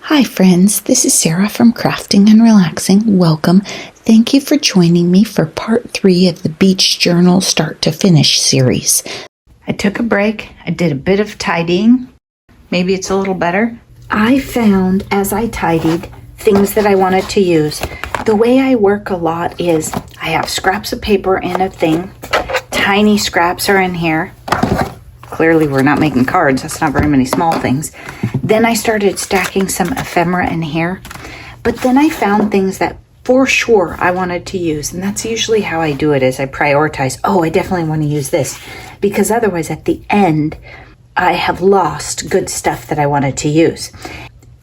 Hi friends, this is Sarah from Crafting and Relaxing. Welcome. Thank you for joining me for part 3 of the Beach Journal Start to Finish series. I took a break. I did a bit of tidying. Maybe it's a little better. I found as I tidied things that I wanted to use. The way I work a lot is I have scraps of paper in a thing. Tiny scraps are in here. Clearly we're not making cards. That's not very many small things. Then I started stacking some ephemera in here. But then I found things that for sure I wanted to use. And that's usually how I do it, is I prioritize. Oh, I definitely want to use this. Because otherwise at the end, I have lost good stuff that I wanted to use.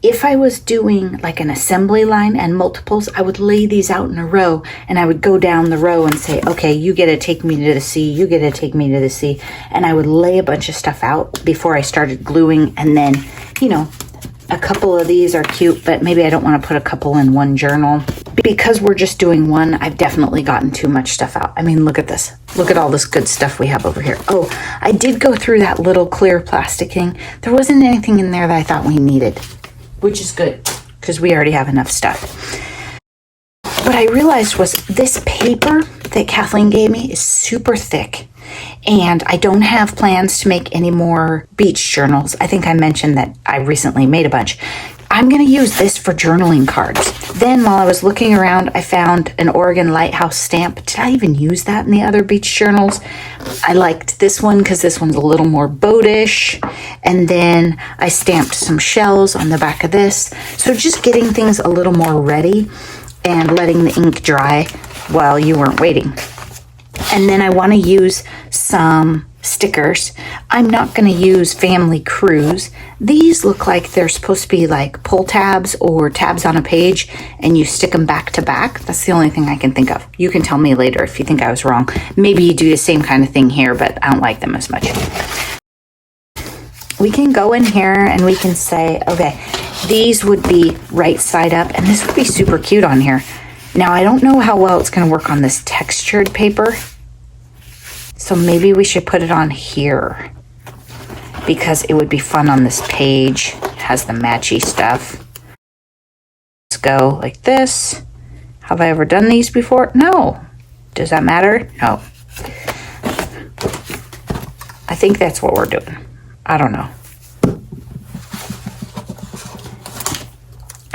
If I was doing like an assembly line and multiples, I would lay these out in a row and I would go down the row and say, okay, you get to take me to the C, you get to take me to the C. And I would lay a bunch of stuff out before I started gluing. And then, you know, a couple of these are cute, but maybe I don't want to put a couple in one journal. Because we're just doing one, I've definitely gotten too much stuff out. I mean, look at this. Look at all this good stuff we have over here. Oh, I did go through that little clear plastic thing. There wasn't anything in there that I thought we needed, which is good because we already have enough stuff. What I realized was this paper that Kathleen gave me is super thick, and I don't have plans to make any more beach journals. I think I mentioned that I recently made a bunch. I'm going to use this for journaling cards. Then while I was looking around, I found an Oregon Lighthouse stamp. Did I even use that in the other beach journals? I liked this one because this one's a little more boatish. And then I stamped some shells on the back of this. So just getting things a little more ready and letting the ink dry while you weren't waiting. And then I want to use some stickers. I'm not going to use Family Cruise. These look like they're supposed to be like pull tabs or tabs on a page, and you stick them back to back. That's the only thing I can think of. You can tell me later if you think I was wrong. Maybe you do the same kind of thing here, but I don't like them as much. We can go in here and we can say, okay, these would be right side up, and this would be super cute on here. Now, I don't know how well it's going to work on this textured paper. So maybe we should put it on here because it would be fun on this page. It has the matchy stuff. Let's go like this. Have I ever done these before? No. Does that matter? No. I think that's what we're doing. I don't know.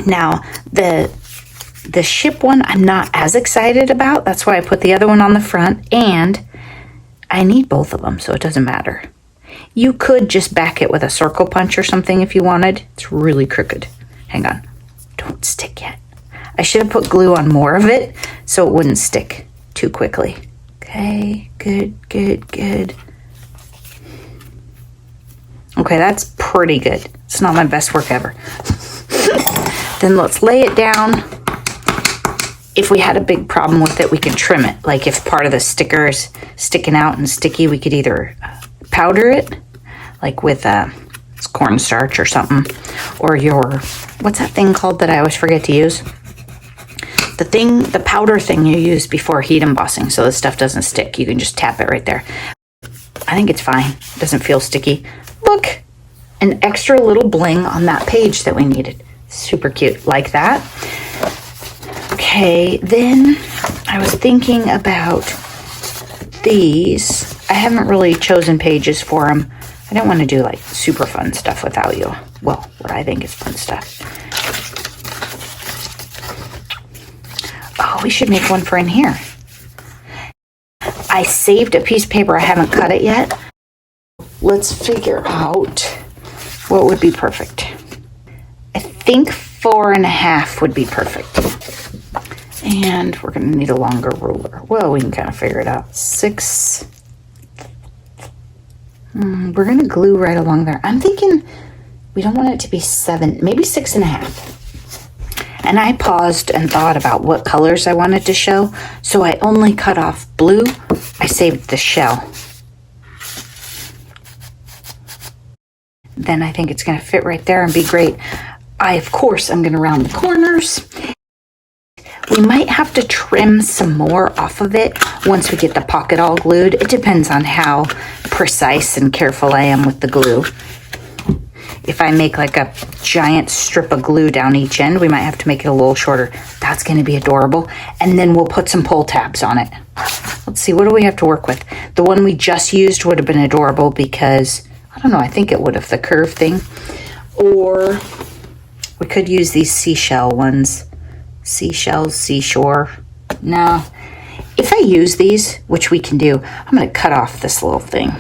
Now, the ship one I'm not as excited about. That's why I put the other one on the front, and I need both of them, so it doesn't matter. You could just back it with a circle punch or something if you wanted. It's really crooked. Hang on. Don't stick yet. I should have put glue on more of it so it wouldn't stick too quickly. Okay, good. Okay, that's pretty good. It's not my best work ever. Then let's lay it down. If we had a big problem with it, we can trim it. Like if part of the sticker is sticking out and sticky, we could either powder it, like with cornstarch or something, or what's that thing called that I always forget to use? The powder thing you use before heat embossing so the stuff doesn't stick. You can just tap it right there. I think it's fine. It doesn't feel sticky. Look, an extra little bling on that page that we needed. Super cute, like that. Okay, then I was thinking about these. I haven't really chosen pages for them. I don't want to do like super fun stuff without you. Well, what I think is fun stuff. Oh, we should make one for in here. I saved a piece of paper. I haven't cut it yet. Let's figure out what would be perfect. I think 4.5 would be perfect. And we're going to need a longer ruler. Well, we can kind of figure it out. 6. We're going to glue right along there. I'm thinking we don't want it to be 7, maybe 6.5. And I paused and thought about what colors I wanted to show. So I only cut off blue. I saved the shell. Then I think it's going to fit right there and be great. Of course, I'm going to round the corners. We might have to trim some more off of it once we get the pocket all glued. It depends on how precise and careful I am with the glue. if I make like a giant strip of glue down each end, we might have to make it a little shorter. That's going to be adorable. And then we'll put some pull tabs on it. Let's see, what do we have to work with? The one we just used would have been adorable because, I don't know, I think it would have, the curve thing. Or we could use these seashell ones. Seashells, seashore. No. If I use these, which we can do, I'm going to cut off this little thing.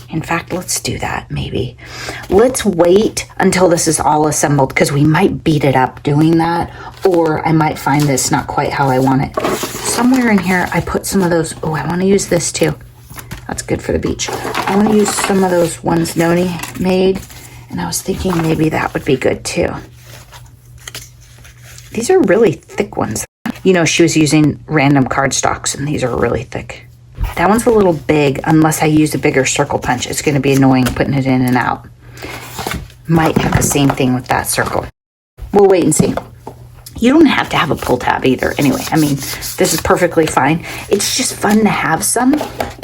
In fact, let's do that maybe. Let's wait until this is all assembled because we might beat it up doing that, or I might find this not quite how I want it. Somewhere in here, I put some of those. Oh, I want to use this too. That's good for the beach. I want to use some of those ones Noni made, and I was thinking maybe that would be good too. These are really thick ones. You know, she was using random cardstocks, and these are really thick. That one's a little big. Unless I use a bigger circle punch, it's going to be annoying putting it in and out. Might have the same thing with that circle. We'll wait and see. You don't have to have a pull tab either. Anyway, I mean, this is perfectly fine. It's just fun to have some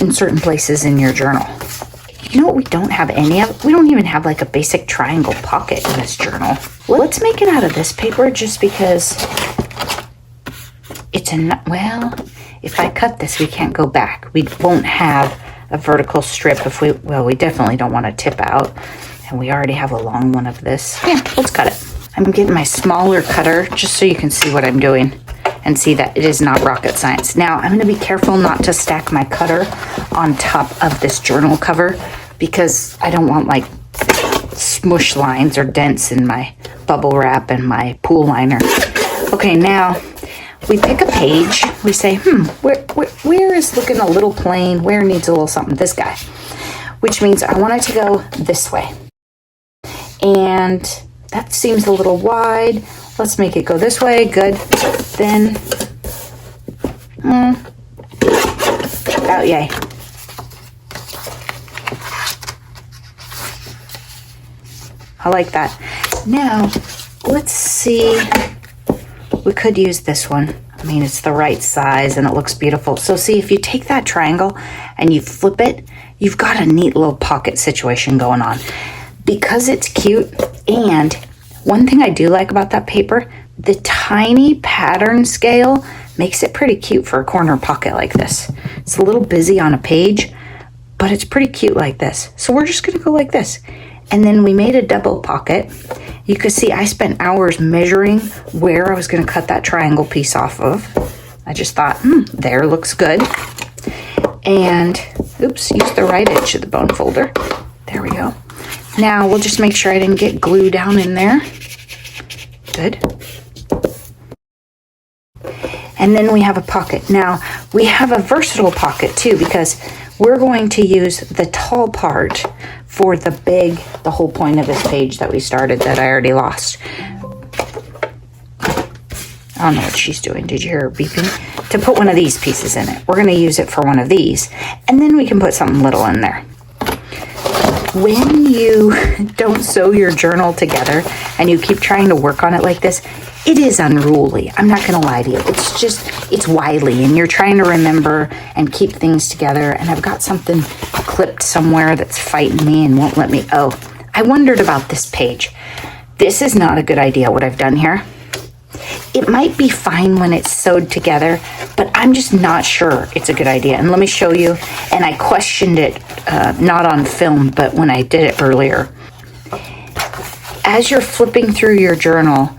in certain places in your journal. You know what we don't have any of? We don't even have like a basic triangle pocket in this journal. Let's make it out of this paper just because it's well, if I cut this, we can't go back. We won't have a vertical strip if we definitely don't want to tip out. And we already have a long one of this. Yeah, let's cut it. I'm getting my smaller cutter just so you can see what I'm doing and see that it is not rocket science. Now, I'm going to be careful not to stack my cutter on top of this journal cover because I don't want like smush lines or dents in my bubble wrap and my pool liner. Okay, now we pick a page. We say, where is looking a little plain? Where needs a little something? This guy. Which means I want it to go this way. And that seems a little wide. Let's make it go this way. Good. Then, about yay. I like that. Now, let's see. We could use this one. I mean, it's the right size and it looks beautiful. So see, if you take that triangle and you flip it, you've got a neat little pocket situation going on. Because it's cute, and one thing I do like about that paper, the tiny pattern scale makes it pretty cute for a corner pocket like this. It's a little busy on a page, but it's pretty cute like this. So we're just gonna go like this. And then we made a double pocket. You can see I spent hours measuring where I was gonna cut that triangle piece off of. I just thought, there, looks good. And, oops, use the right edge of the bone folder. There we go. Now we'll just make sure I didn't get glue down in there. Good. And then we have a pocket. Now we have a versatile pocket too because we're going to use the tall part for the whole point of this page that we started that I already lost. I don't know what she's doing. Did you hear her beeping? To put one of these pieces in it. We're going to use it for one of these. And then we can put something little in there. When you don't sew your journal together and you keep trying to work on it like this, it is unruly. I'm not going to lie to you. It's wily and you're trying to remember and keep things together. And I've got something clipped somewhere that's fighting me and won't let me. Oh, I wondered about this page. This is not a good idea, what I've done here. It might be fine when it's sewed together, but I'm just not sure it's a good idea. And let me show you. And I questioned it, not on film, but when I did it earlier. As you're flipping through your journal,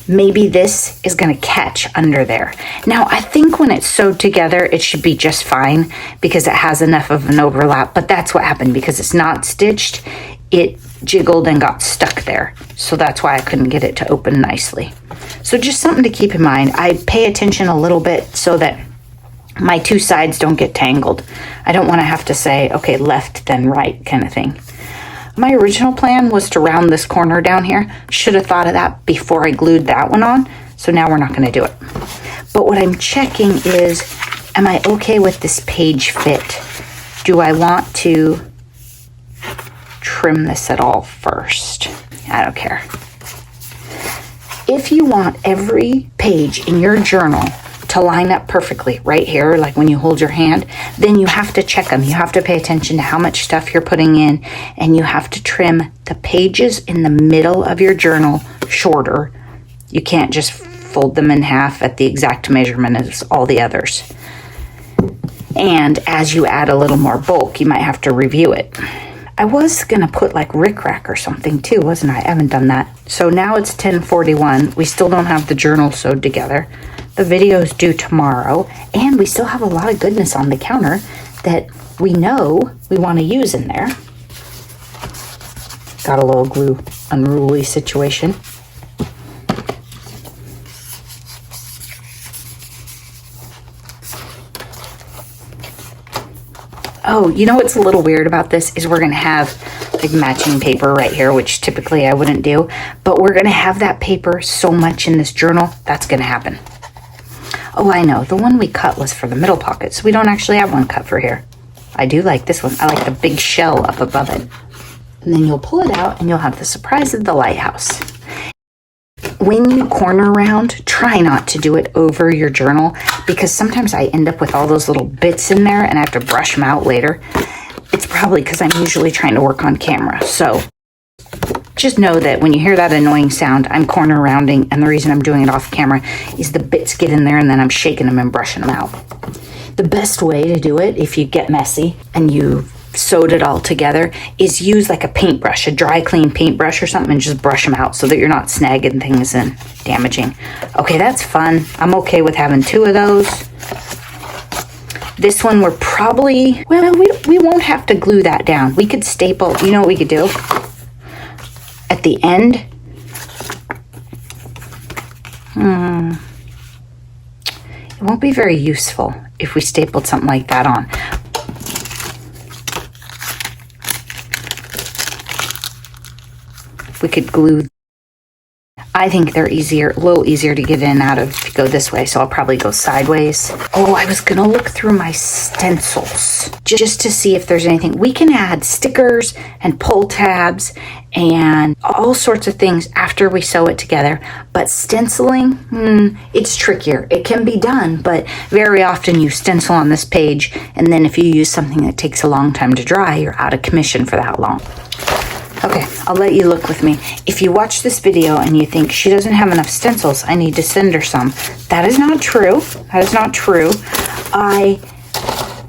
maybe this is going to catch under there. Now, I think when it's sewed together, it should be just fine because it has enough of an overlap. But that's what happened because it's not stitched. It jiggled and got stuck there. So that's why I couldn't get it to open nicely. So just something to keep in mind. I pay attention a little bit so that my two sides don't get tangled. I don't want to have to say, okay, left, then right kind of thing. My original plan was to round this corner down here. Should have thought of that before I glued that one on. So now we're not going to do it. But what I'm checking is, am I okay with this page fit? Do I want to trim this at all first? I don't care. If you want every page in your journal to line up perfectly right here, like when you hold your hand, then you have to check them. You have to pay attention to how much stuff you're putting in, and you have to trim the pages in the middle of your journal shorter. You can't just fold them in half at the exact measurement as all the others. And as you add a little more bulk, you might have to review it. I was gonna put like rickrack or something too, wasn't I? I haven't done that. So now it's 10:41. We still don't have the journal sewed together. The video is due tomorrow, and we still have a lot of goodness on the counter that we know we want to use in there. Got a little glue unruly situation. Oh, you know what's a little weird about this is we're going to have like matching paper right here, which typically I wouldn't do, but we're going to have that paper so much in this journal, that's going to happen. Oh, I know. The one we cut was for the middle pocket, so we don't actually have one cut for here. I do like this one. I like the big shell up above it. And then you'll pull it out and you'll have the surprise of the lighthouse. When you corner round, try not to do it over your journal, because sometimes I end up with all those little bits in there and I have to brush them out later. It's probably because I'm usually trying to work on camera. So just know that when you hear that annoying sound, I'm corner rounding, and the reason I'm doing it off camera is the bits get in there and then I'm shaking them and brushing them out. The best way to do it, if you get messy and you sewed it all together, is use like a paintbrush, a dry clean paintbrush or something, and just brush them out so that you're not snagging things and damaging. Okay, that's fun. I'm okay with having 2 of those. This one we're probably, well, we won't have to glue that down. We could staple, you know what we could do? At the end, it won't be very useful if we stapled something like that on. We could glue. I think they're easier, a little easier to get in and out of if you go this way, so I'll probably go sideways. Oh, I was gonna look through my stencils just to see if there's anything. We can add stickers and pull tabs and all sorts of things after we sew it together, but stenciling, it's trickier. It can be done, but very often you stencil on this page, and then if you use something that takes a long time to dry, you're out of commission for that long. Okay, I'll let you look with me. If you watch this video and you think she doesn't have enough stencils, I need to send her some. That is not true. That is not true. I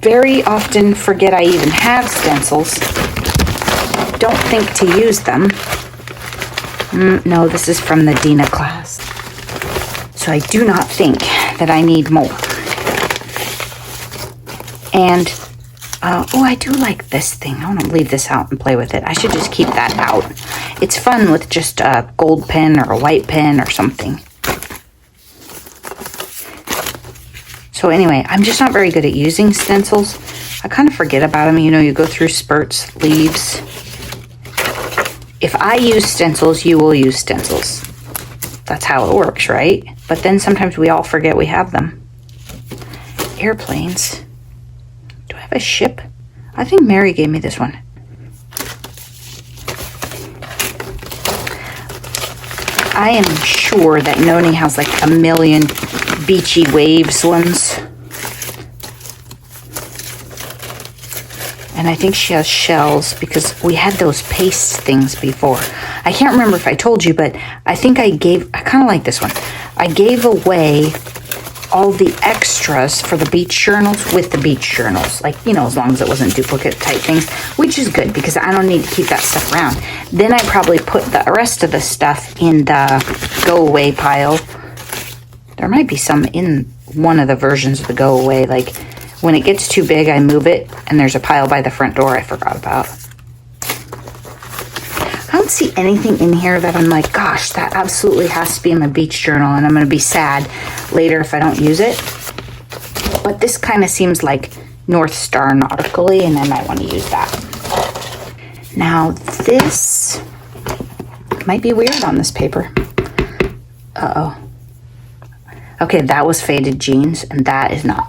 very often forget I even have stencils. Don't think to use them. No, this is from the Dina class. So I do not think that I need more. And oh, I do like this thing. I want to leave this out and play with it. I should just keep that out. It's fun with just a gold pen or a white pen or something. So anyway, I'm just not very good at using stencils. I kind of forget about them. You know, you go through spurts, leaves. If I use stencils, you will use stencils. That's how it works, right? But then sometimes we all forget we have them. Airplanes. Do I have a ship? I think Mary gave me this one. I am sure that Noni has like a million beachy waves ones. And I think she has shells because we had those paste things before. I can't remember if I told you, but I think I kind of like this one. I gave away all the extras for the beach journals with the beach journals, like, you know, as long as it wasn't duplicate type things, which is good because I don't need to keep that stuff around. Then I probably put the rest of the stuff in the go away pile. There might be some in one of the versions of the go away. Like when it gets too big, I move it, and there's a pile by the front door I forgot about. I don't see anything in here that I'm like, gosh, that absolutely has to be in my beach journal, and I'm going to be sad later if I don't use it. But this kind of seems like North Star nautically, and I might want to use that. Now this might be weird on this paper. Uh-oh. Okay, that was faded jeans, and that is not.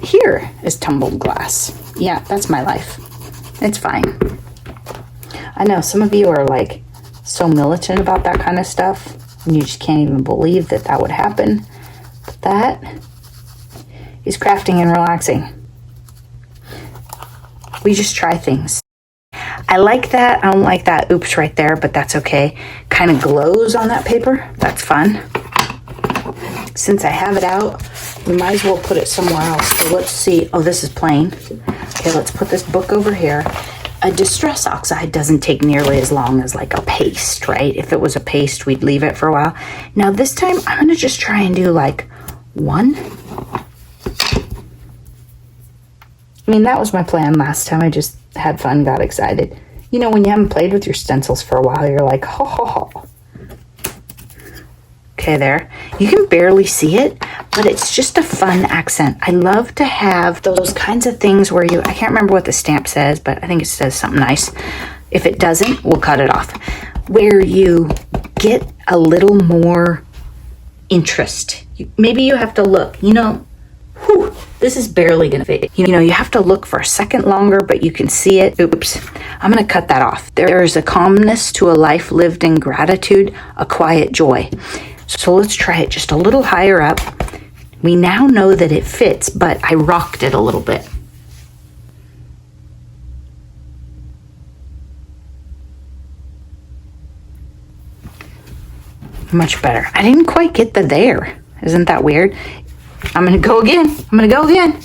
Here is tumbled glass. Yeah, that's my life. It's fine. I know some of you are like so militant about that kind of stuff, and you just can't even believe that that would happen. But that is crafting and relaxing. We just try things. I like that. I don't like that oops right there, but that's okay. Kind of glows on that paper. That's fun. Since I have it out, we might as well put it somewhere else. So let's see. Oh, this is plain. Okay, let's put this book over here. A distress oxide doesn't take nearly as long as like a paste, right? If it was a paste, we'd leave it for a while. Now this time, I'm going to just try and do like one. I mean, that was my plan last time. I just had fun, got excited. You know, when you haven't played with your stencils for a while, you're like, ho, ho, ho. Okay, there. You can barely see it, but it's just a fun accent. I love to have those kinds of things where I can't remember what the stamp says, but I think it says something nice. If it doesn't, we'll cut it off. Where you get a little more interest. Maybe you have to look, whew, this is barely gonna fit. You have to look for a second longer, but you can see it. Oops, I'm gonna cut that off. There is a calmness to a life lived in gratitude, a quiet joy. So let's try it just a little higher up. We now know that it fits, but I rocked it a little bit. Much better. I didn't quite get the there. Isn't that weird? I'm going to go again.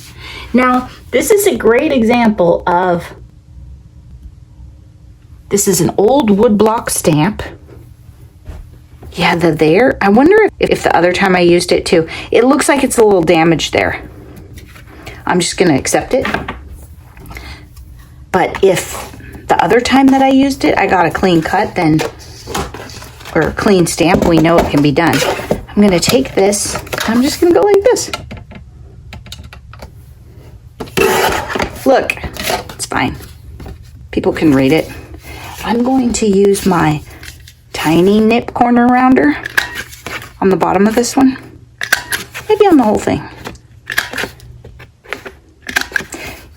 Now, this is a great example of, this is an old woodblock stamp. Yeah, the there. I wonder if the other time I used it too. It looks like it's a little damaged there. I'm just going to accept it. But if the other time that I used it, I got a clean cut, then, or a clean stamp, we know it can be done. I'm going to take this, I'm just going to go like this. Look, it's fine. People can read it. I'm going to use my tiny nip corner rounder on the bottom of this one. Maybe on the whole thing.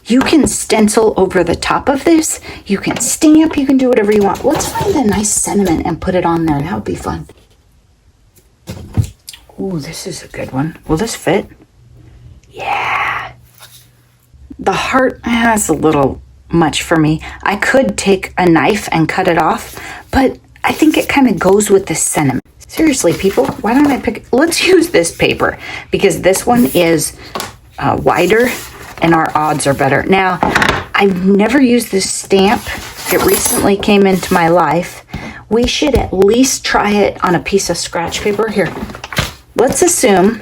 You can stencil over the top of this. You can stamp. You can do whatever you want. Let's find a nice sentiment and put it on there. That would be fun. Ooh, this is a good one. Will this fit? Yeah. The heart, that's a little much for me. I could take a knife and cut it off, but I think it kind of goes with the sentiment. Seriously, people, why don't I let's use this paper, because this one is wider and our odds are better. Now, I've never used this stamp. It recently came into my life. We should at least try it on a piece of scratch paper. Here, let's assume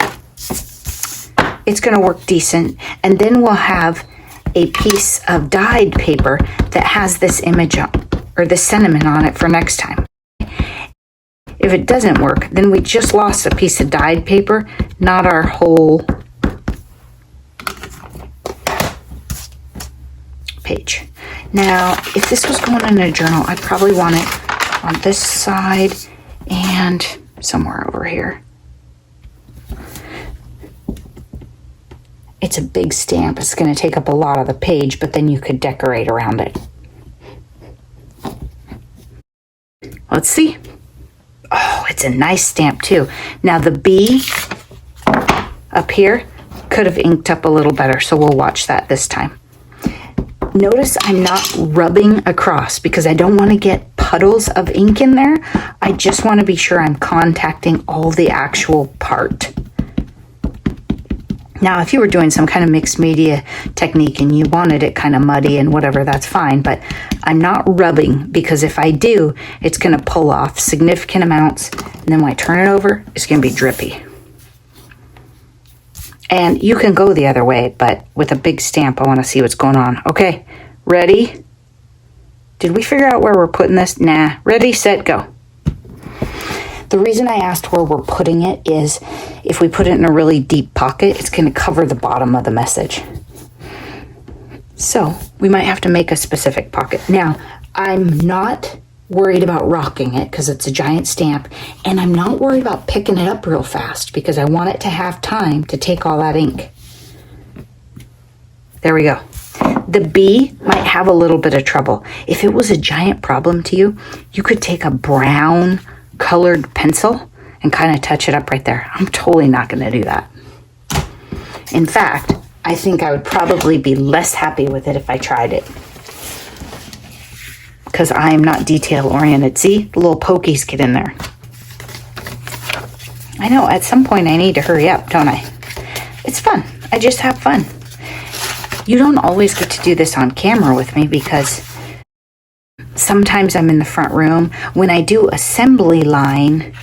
it's going to work decent, and then we'll have a piece of dyed paper that has this image on, or this sentiment on it for next time. If it doesn't work, then we just lost a piece of dyed paper, not our whole page. Now, if this was going in a journal, I'd probably want it on this side and somewhere over here. It's a big stamp. It's going to take up a lot of the page, but then you could decorate around it. Let's see. Oh, it's a nice stamp too. Now the B up here could have inked up a little better, so we'll watch that this time. Notice I'm not rubbing across because I don't want to get puddles of ink in there. I just want to be sure I'm contacting all the actual part. Now, if you were doing some kind of mixed media technique and you wanted it kind of muddy and whatever, that's fine. But I'm not rubbing, because if I do, it's going to pull off significant amounts. And then when I turn it over, it's going to be drippy. And you can go the other way, but with a big stamp, I want to see what's going on. Okay, ready? Did we figure out where we're putting this? Nah. Ready, set, go. The reason I asked where we're putting it is if we put it in a really deep pocket, it's going to cover the bottom of the message. So we might have to make a specific pocket. Now, I'm not worried about rocking it because it's a giant stamp, and I'm not worried about picking it up real fast because I want it to have time to take all that ink. There we go. The B might have a little bit of trouble. If it was a giant problem to you, you could take a brown colored pencil and kind of touch it up right there. I'm totally not going to do that. In fact, I think I would probably be less happy with it if I tried it. Because I'm not detail oriented. See, the little pokies get in there. I know, at some point I need to hurry up, don't I? It's fun. I just have fun. You don't always get to do this on camera with me because sometimes I'm in the front room. When I do assembly line,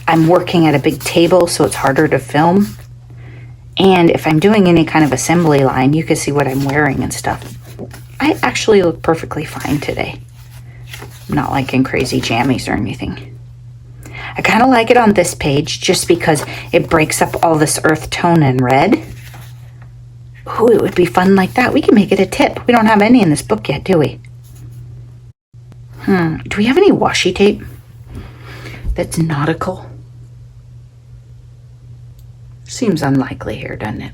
I'm working at a big table, so it's harder to film. And if I'm doing any kind of assembly line, you can see what I'm wearing and stuff. I actually look perfectly fine today. I'm not like in crazy jammies or anything. I kind of like it on this page just because it breaks up all this earth tone and red. Ooh, it would be fun like that. We can make it a tip. We don't have any in this book yet, do we? Do we have any washi tape that's nautical? Seems unlikely here, doesn't it?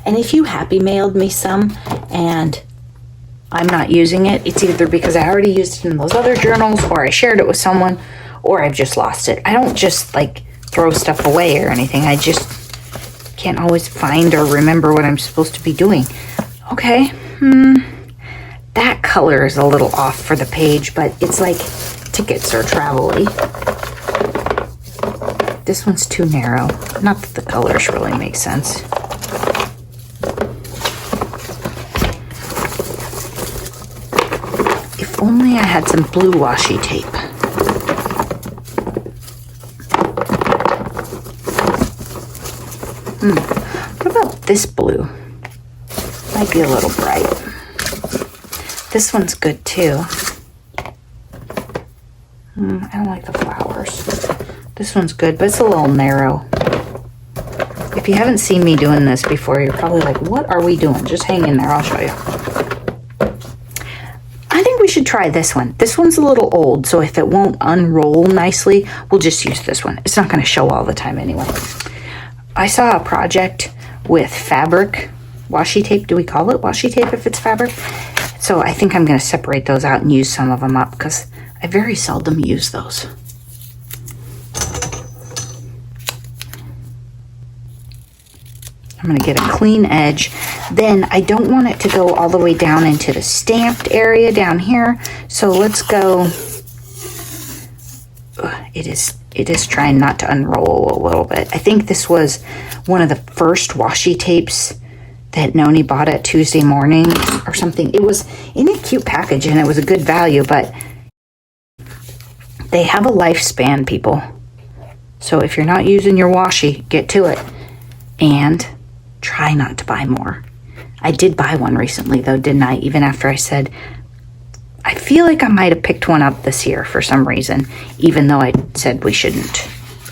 And if you happy mailed me some and I'm not using it, it's either because I already used it in those other journals, or I shared it with someone, or I've just lost it. I don't just like throw stuff away or anything. I just can't always find or remember what I'm supposed to be doing. Okay, that color is a little off for the page, but it's like tickets or travel-y. This one's too narrow. Not that the colors really make sense. If only I had some blue washi tape. What about this blue? Might be a little bright. This one's good too. I don't like the flowers. This one's good, but it's a little narrow. If you haven't seen me doing this before, you're probably like, what are we doing? Just hang in there, I'll show you. I think we should try this one. This one's a little old, so if it won't unroll nicely, we'll just use this one. It's not going to show all the time anyway. I saw a project with fabric washi tape. Do we call it washi tape if it's fabric? So I think I'm going to separate those out and use some of them up because I very seldom use those. I'm going to get a clean edge. Then I don't want it to go all the way down into the stamped area down here. So let's go. It is trying not to unroll a little bit. I think this was one of the first washi tapes that Noni bought at Tuesday Morning or something. It was in a cute package and it was a good value, but they have a lifespan, people. So if you're not using your washi, get to it and try not to buy more. I did buy one recently though, didn't I? Even after I said, I feel like I might have picked one up this year for some reason, even though I said we shouldn't.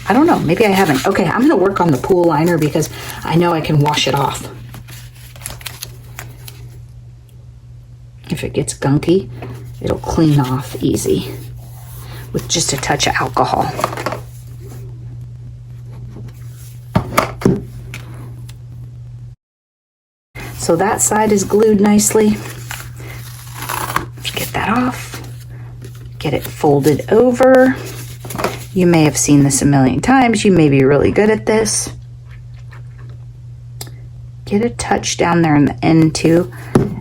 I don't know, maybe I haven't. Okay, I'm gonna work on the pool liner because I know I can wash it off. If it gets gunky, it'll clean off easy with just a touch of alcohol. So that side is glued nicely. Just get that off. Get it folded over. You may have seen this a million times. You may be really good at this. Get a touch down there in the end too.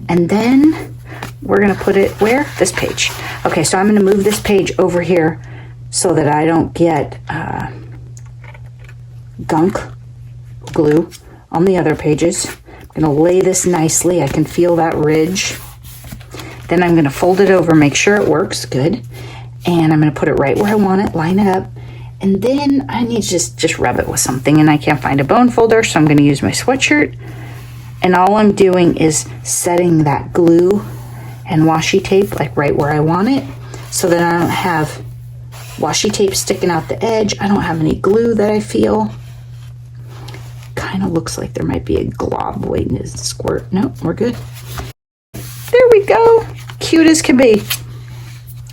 And then we're gonna put it where? This page. Okay, so I'm gonna move this page over here so that I don't get gunk glue on the other pages. I'm gonna lay this nicely. I can feel that ridge. Then I'm gonna fold it over, make sure it works good. And I'm gonna put it right where I want it, line it up. And then I need to just rub it with something, and I can't find a bone folder, so I'm gonna use my sweatshirt. And all I'm doing is setting that glue and washi tape like right where I want it so that I don't have washi tape sticking out the edge. I don't have any glue that I feel. Kind of looks like there might be a glob waiting to squirt. No, we're good. There we go. Cute as can be.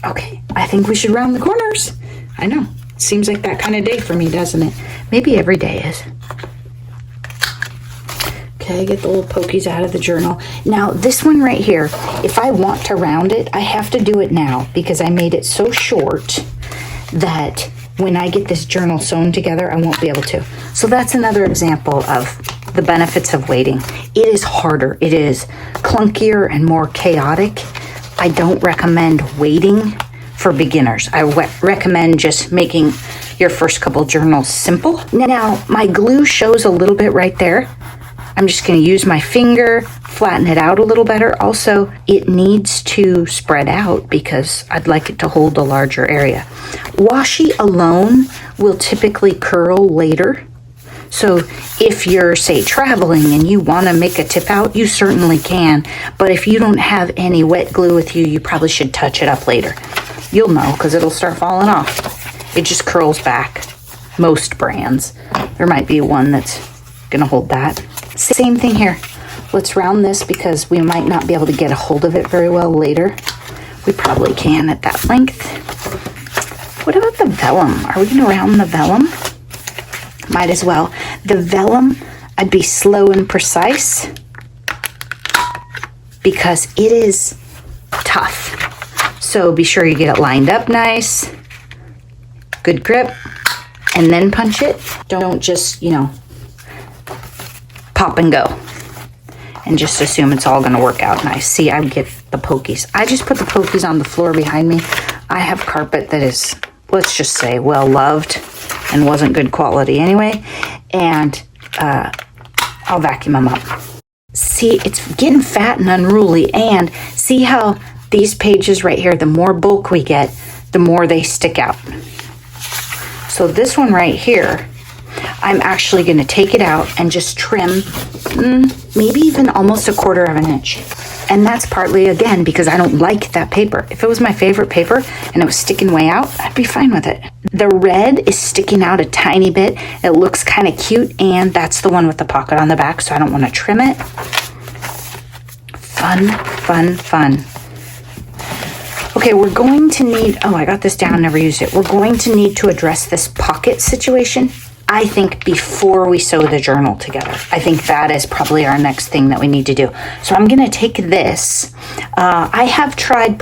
Okay, I think we should round the corners. I know. Seems like that kind of day for me, doesn't it? Maybe every day is. Okay, get the little pokies out of the journal. Now, this one right here, if I want to round it, I have to do it now because I made it so short that when I get this journal sewn together, I won't be able to. So that's another example of the benefits of waiting. It is harder. It is clunkier and more chaotic. I don't recommend waiting for beginners. I recommend just making your first couple journals simple. Now, my glue shows a little bit right there. I'm just going to use my finger, flatten it out a little better. Also, it needs to spread out because I'd like it to hold a larger area. Washi alone will typically curl later. So if you're, say, traveling and you want to make a tip out, you certainly can. But if you don't have any wet glue with you, you probably should touch it up later. You'll know because it'll start falling off. It just curls back. Most brands. There might be one that's going to hold that. Same thing here. Let's round this because we might not be able to get a hold of it very well later. We probably can at that length. What about the vellum? Are we going to round the vellum? Might as well. The vellum, I'd be slow and precise because it is tough. So be sure you get it lined up nice, good grip, and then punch it. Don't just, pop and go and just assume it's all going to work out nice. See, I get the pokies. I just put the pokies on the floor behind me. I have carpet that is, let's just say, well loved and wasn't good quality anyway, and I'll vacuum them up. See, it's getting fat and unruly, and see how these pages right here, the more bulk we get, the more they stick out. So this one right here, I'm actually going to take it out and just trim maybe even almost 1/4 inch. And that's partly, again, because I don't like that paper. If it was my favorite paper and it was sticking way out, I'd be fine with it. The red is sticking out a tiny bit. It looks kind of cute, and that's the one with the pocket on the back, so I don't want to trim it. Fun, fun, fun. Okay, we're going to need, I got this down, never used it. We're going to need to address this pocket situation, I think, before we sew the journal together. I think that is probably our next thing that we need to do. So I'm going to take this. I have tried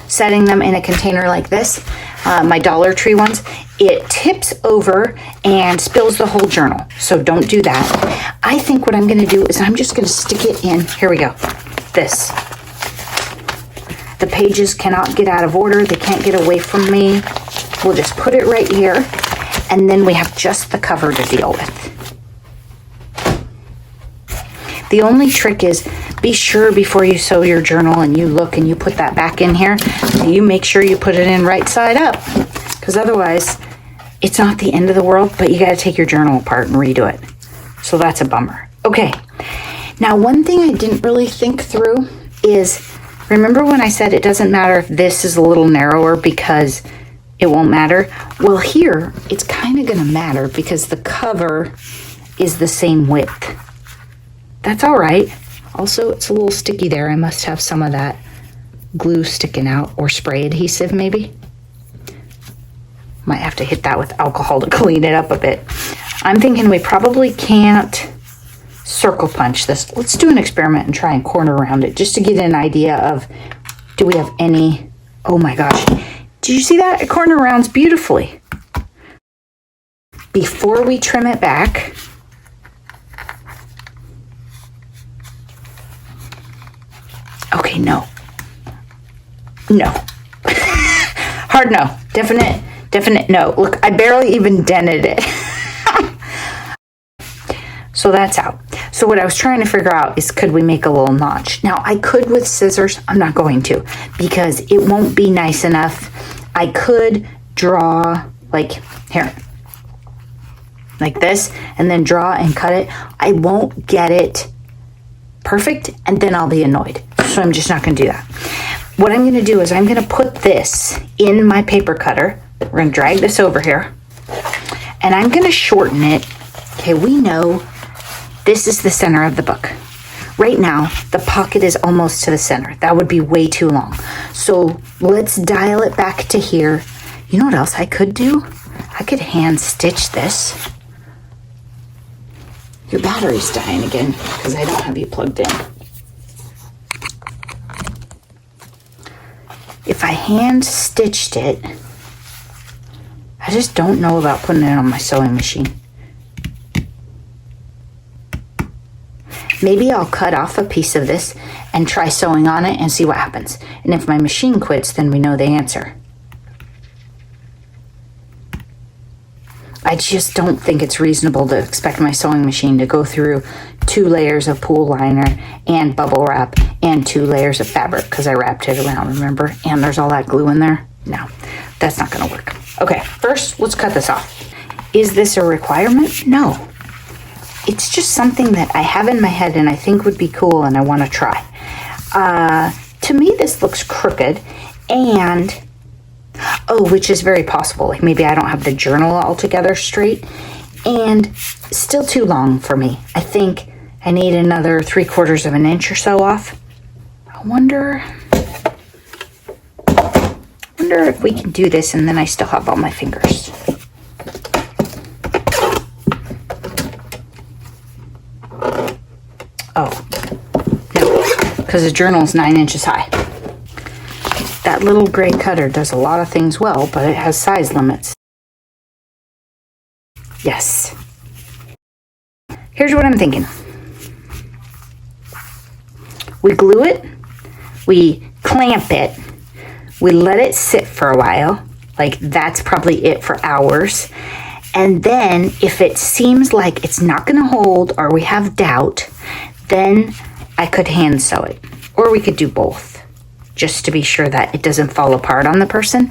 setting them in a container like this, my Dollar Tree ones. It tips over and spills the whole journal. So don't do that. I think what I'm going to do is I'm just going to stick it in. Here we go. This. The pages cannot get out of order. They can't get away from me. We'll just put it right here. And then we have just the cover to deal with. The only trick is be sure before you sew your journal and you look and you put that back in here, you make sure you put it in right side up. Because otherwise, it's not the end of the world, but you got to take your journal apart and redo it. So that's a bummer. Okay. Now, one thing I didn't really think through is, remember when I said it doesn't matter if this is a little narrower because it won't matter? Well, here, it's kind of going to matter because the cover is the same width. That's all right. Also, it's a little sticky there. I must have some of that glue sticking out, or spray adhesive maybe. Might have to hit that with alcohol to clean it up a bit. I'm thinking we probably can't circle punch this. Let's do an experiment and try and corner around it just to get an idea of, do we have any, oh my gosh. Did you see that? It corner rounds beautifully. Before we trim it back, okay, no. Hard no. Definite no. Look, I barely even dented it. So that's out. So what I was trying to figure out is, could we make a little notch? Now, I could with scissors. I'm not going to because it won't be nice enough. I could draw like here, like this, and then draw and cut it. I won't get it perfect, and then I'll be annoyed. So I'm just not going to do that. What I'm going to do is I'm going to put this in my paper cutter. We're going to drag this over here, and I'm going to shorten it. Okay, we know this is the center of the book. Right now, the pocket is almost to the center. That would be way too long. So let's dial it back to here. You know what else I could do? I could hand stitch this. Your battery's dying again because I don't have you plugged in. If I hand stitched it, I just don't know about putting it on my sewing machine. Maybe I'll cut off a piece of this and try sewing on it and see what happens. And if my machine quits, then we know the answer. I just don't think it's reasonable to expect my sewing machine to go through 2 layers of pool liner and bubble wrap and 2 layers of fabric, because I wrapped it around, remember? And there's all that glue in there. No, that's not going to work. Okay, first, let's cut this off. Is this a requirement? No. It's just something that I have in my head and I think would be cool and I want to try. To me, this looks crooked, and which is very possible. Like maybe I don't have the journal altogether straight, and still too long for me. I think I need another 3/4 of an inch or so off. I wonder if we can do this and then I still have all my fingers. Oh, no, because the journal is 9 inches high. That little gray cutter does a lot of things well, but it has size limits. Yes. Here's what I'm thinking. We glue it, we clamp it, we let it sit for a while, like that's probably it for hours. And then if it seems like it's not gonna hold or we have doubt, then I could hand sew it, or we could do both, just to be sure that it doesn't fall apart on the person.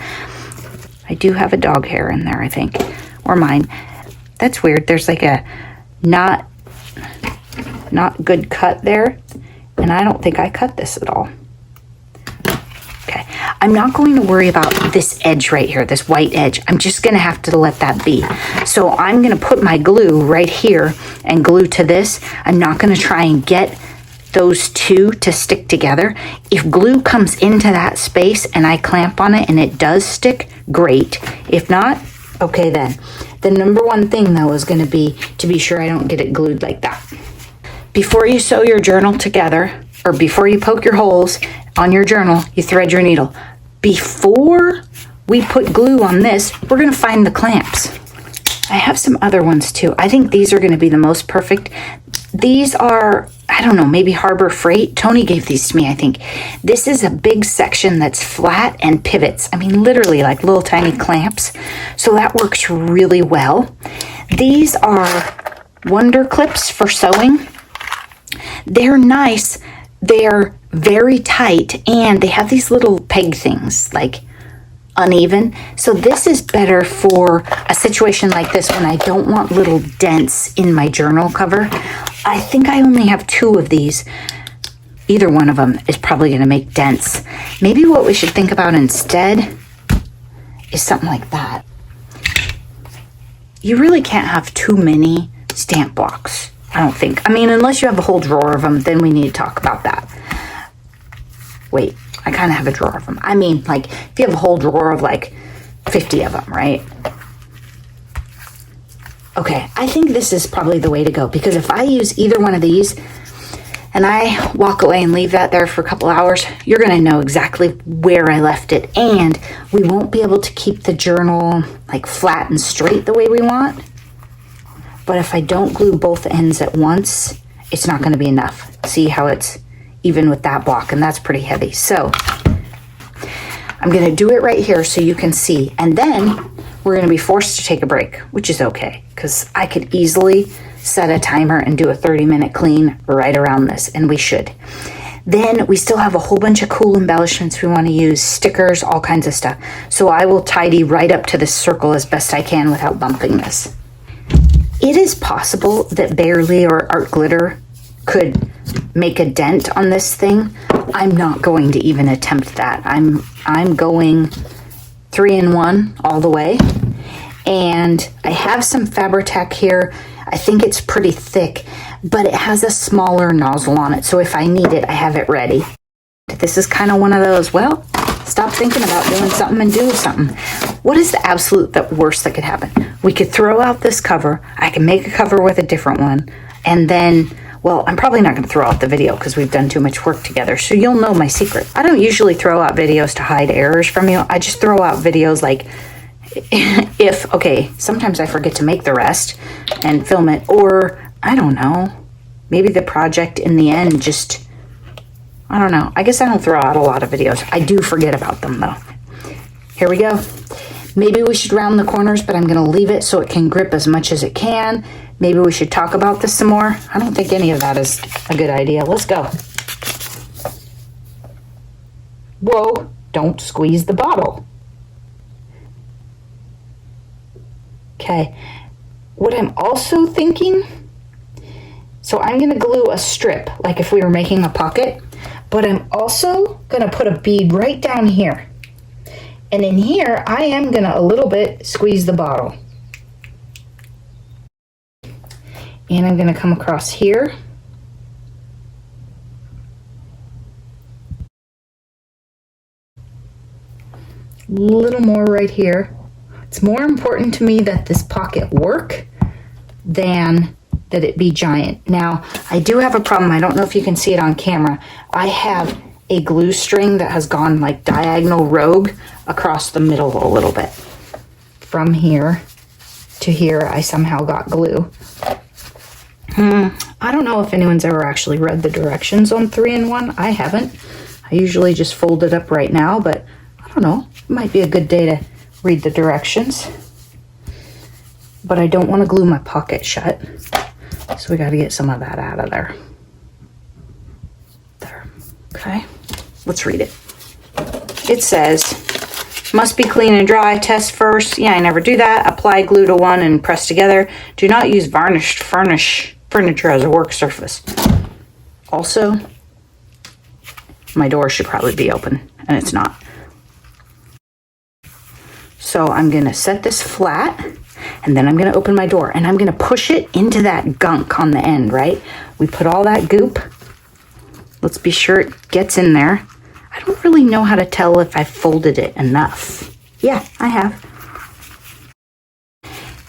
I do have a dog hair in there, I think, or mine. That's weird. There's like a not good cut there, and I don't think I cut this at all. Okay, I'm not going to worry about this edge right here, this white edge. I'm just gonna have to let that be. So I'm gonna put my glue right here and glue to this. I'm not gonna try and get those two to stick together. If glue comes into that space and I clamp on it and it does stick, great. If not, okay then. The number one thing though is gonna be to be sure I don't get it glued like that. Before you sew your journal together, or before you poke your holes on your journal, you thread your needle. Before we put glue on this, we're gonna find the clamps. I have some other ones too. I think these are gonna be the most perfect. These are, I don't know, maybe Harbor Freight. Tony gave these to me, I think. This is a big section that's flat and pivots. I mean, literally like little tiny clamps. So that works really well. These are Wonder Clips for sewing. They're nice. They're very tight, and they have these little peg things, like uneven. So this is better for a situation like this when I don't want little dents in my journal cover. I think I only have 2 of these. Either one of them is probably going to make dents. Maybe what we should think about instead is something like that. You really can't have too many stamp blocks, I don't think. I mean, unless you have a whole drawer of them, then we need to talk about that. Wait, I kind of have a drawer of them. I mean, like, if you have a whole drawer of like 50 of them, right? Okay, I think this is probably the way to go, because if I use either one of these and I walk away and leave that there for a couple hours, you're going to know exactly where I left it, and we won't be able to keep the journal like flat and straight the way we want. But if I don't glue both ends at once, it's not going to be enough. See how it's even with that block, and that's pretty heavy. So I'm going to do it right here so you can see, and then we're going to be forced to take a break, which is okay, because I could easily set a timer and do a 30-minute clean right around this, and we should. Then we still have a whole bunch of cool embellishments we want to use, stickers, all kinds of stuff. So I will tidy right up to this circle as best I can without bumping this. It is possible that Bearly or Art Glitter could make a dent on this thing. I'm not going to even attempt that. I'm going 3-in-1 all the way. And I have some Fabri-Tac here. I think it's pretty thick, but it has a smaller nozzle on it. So if I need it, I have it ready. This is kind of one of those, well, stop thinking about doing something and do something. What is the absolute worst that could happen? We could throw out this cover. I can make a cover with a different one. And then, well, I'm probably not going to throw out the video because we've done too much work together. So you'll know my secret. I don't usually throw out videos to hide errors from you. I just throw out videos like okay, sometimes I forget to make the rest and film it, or I don't know. maybe the project in the end just, I don't know. I guess I don't throw out a lot of videos. I do forget about them though. Here we go. Maybe we should round the corners, but I'm gonna leave it so it can grip as much as it can. Maybe we should talk about this some more. I don't think any of that is a good idea. Let's go. Whoa, don't squeeze the bottle. Okay, what I'm also thinking, so I'm gonna glue a strip, like if we were making a pocket, but I'm also gonna put a bead right down here. And in here, I am gonna a little bit squeeze the bottle. And I'm gonna come across here. A little more right here. It's more important to me that this pocket work than that it be giant. Now, I do have a problem. I don't know if you can see it on camera. I have a glue string that has gone like diagonal rogue across the middle a little bit. From here to here, I somehow got glue. I don't know if anyone's ever actually read the directions on 3-in-1. I haven't. I usually just fold it up right now, but I don't know. It might be a good day to read the directions. But I don't want to glue my pocket shut. So we got to get some of that out of there. There. Okay. Let's read it. It says, must be clean and dry. Test first. Yeah, I never do that. Apply glue to one and press together. Do not use varnished furniture as a work surface. Also, my door should probably be open, and it's not. So I'm going to set this flat, and then I'm going to open my door, and I'm going to push it into that gunk on the end, right? We put all that goop. Let's be sure it gets in there. I don't really know how to tell if I folded it enough. Yeah, I have.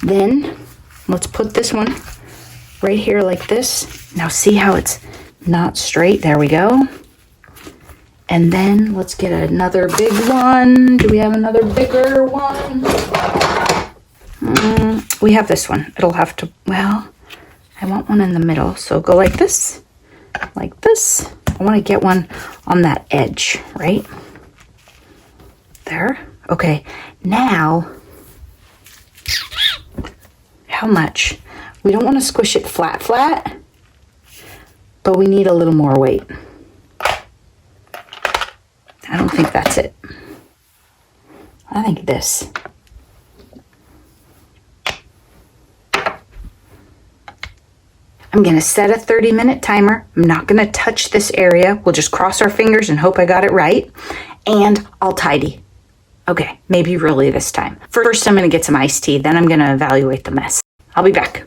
Then let's put this one right here like this. Now see how it's not straight? There we go. And then let's get another big one. Do we have another bigger one? We have this one. It'll have to, well, I want one in the middle. So go like this, like this. I want to get one on that edge, right? There. Okay, now, how much? We don't want to squish it flat, but we need a little more weight. I don't think that's it. I think this. I'm going to set a 30-minute timer. I'm not going to touch this area. We'll just cross our fingers and hope I got it right. And I'll tidy. Okay, maybe really this time. First, I'm going to get some iced tea. Then I'm going to evaluate the mess. I'll be back.